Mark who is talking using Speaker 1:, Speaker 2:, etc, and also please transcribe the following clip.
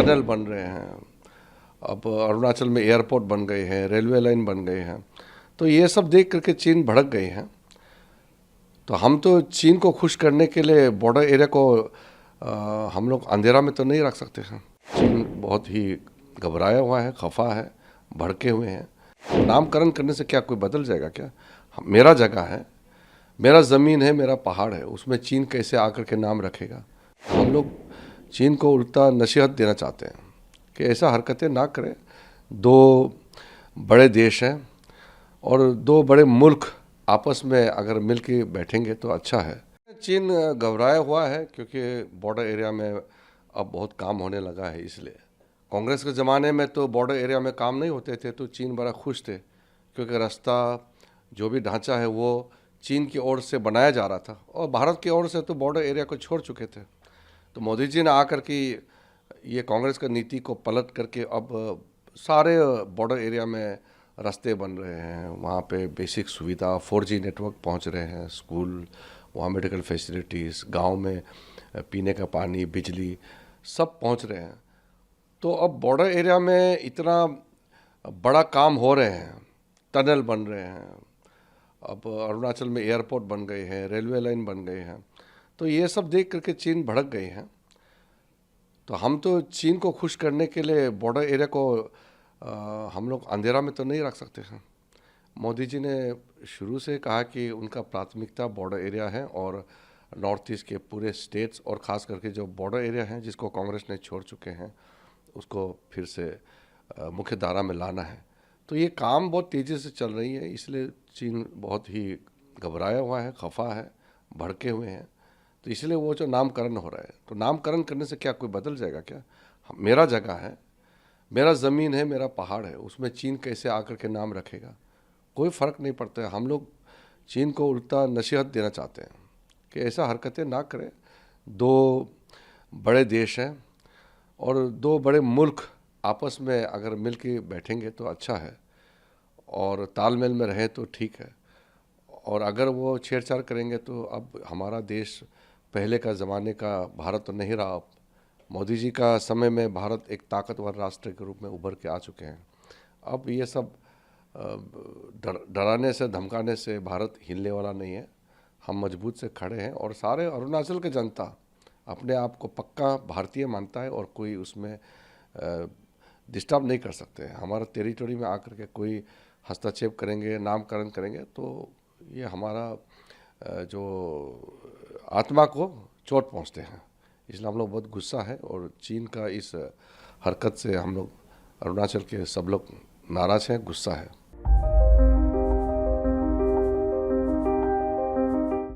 Speaker 1: Tunnel बन रहे हैं, अब अरुणाचल में एयरपोर्ट बन गए हैं, रेलवे लाइन बन गए हैं। तो ये सब देख करके चीन भड़क गए हैं। तो हम तो चीन को खुश करने के लिए बॉर्डर एरिया को हम लोग अंधेरा में तो नहीं रख सकते हैं। चीन बहुत ही घबराया हुआ है, खफा है, भड़के हुए हैं। नामकरण करने से क्या कोई बदल जाएगा क्या? मेरा जगह है, मेरा ज़मीन है, मेरा पहाड़ है, उसमें चीन कैसे आकर के नाम रखेगा? हम लोग चीन को उल्टा नसीहत देना चाहते हैं कि ऐसा हरकतें ना करें। दो बड़े देश हैं और दो बड़े मुल्क आपस में अगर मिल के बैठेंगे तो अच्छा है। चीन घबराया हुआ है क्योंकि बॉर्डर एरिया में अब बहुत काम होने लगा है। इसलिए कांग्रेस के ज़माने में तो बॉर्डर एरिया में काम नहीं होते थे तो चीन बड़ा खुश थे, क्योंकि रास्ता जो भी ढांचा है वो चीन की ओर से बनाया जा रहा था और भारत की ओर से तो बॉर्डर एरिया को छोड़ चुके थे। तो मोदी जी ने आकर के ये कांग्रेस का नीति को पलट करके अब सारे बॉर्डर एरिया में रास्ते बन रहे हैं, वहाँ पे बेसिक सुविधा 4G नेटवर्क पहुँच रहे हैं, स्कूल, वहाँ मेडिकल फैसिलिटीज़, गांव में पीने का पानी, बिजली सब पहुँच रहे हैं। तो अब बॉर्डर एरिया में इतना बड़ा काम हो रहे हैं, टनल बन रहे हैं, अब अरुणाचल में एयरपोर्ट बन गए हैं, रेलवे लाइन बन गए हैं। तो ये सब देख करके चीन भड़क गए हैं। तो हम तो चीन को खुश करने के लिए बॉर्डर एरिया को हम लोग अंधेरा में तो नहीं रख सकते हैं। मोदी जी ने शुरू से कहा कि उनका प्राथमिकता बॉर्डर एरिया है और नॉर्थ ईस्ट के पूरे स्टेट्स और ख़ास करके जो बॉर्डर एरिया हैं जिसको कांग्रेस ने छोड़ चुके हैं उसको फिर से मुख्य धारा में लाना है। तो ये काम बहुत तेज़ी से चल रही है, इसलिए चीन बहुत ही घबराया हुआ है, खफा है, भड़के हुए हैं। तो इसलिए वो जो नामकरण हो रहा है, तो नामकरण करने से क्या कोई बदल जाएगा क्या? मेरा जगह है, मेरा ज़मीन है, मेरा पहाड़ है, उसमें चीन कैसे आकर के नाम रखेगा? कोई फ़र्क नहीं पड़ता है। हम लोग चीन को उल्टा नसीहत देना चाहते हैं कि ऐसा हरकतें ना करें। दो बड़े देश हैं और दो बड़े मुल्क आपस में अगर मिल के बैठेंगे तो अच्छा है और तालमेल में रहें तो ठीक है। और अगर वो छेड़छाड़ करेंगे तो अब हमारा देश पहले का ज़माने का भारत तो नहीं रहा। अब मोदी जी का समय में भारत एक ताकतवर राष्ट्र के रूप में उभर के आ चुके हैं। अब ये सब डराने से धमकाने से भारत हिलने वाला नहीं है। हम मजबूत से खड़े हैं और सारे अरुणाचल के जनता अपने आप को पक्का भारतीय मानता है और कोई उसमें डिस्टर्ब नहीं कर सकते। हमारा टेरिटरी में आकर के कोई हस्तक्षेप करेंगे, नामकरण करेंगे तो ये हमारा जो आत्मा को चोट पहुंचते हैं। इसलिए हम लोग बहुत गुस्सा है और चीन का इस हरकत से हम लोग अरुणाचल के सब लोग नाराज़ हैं, गुस्सा है।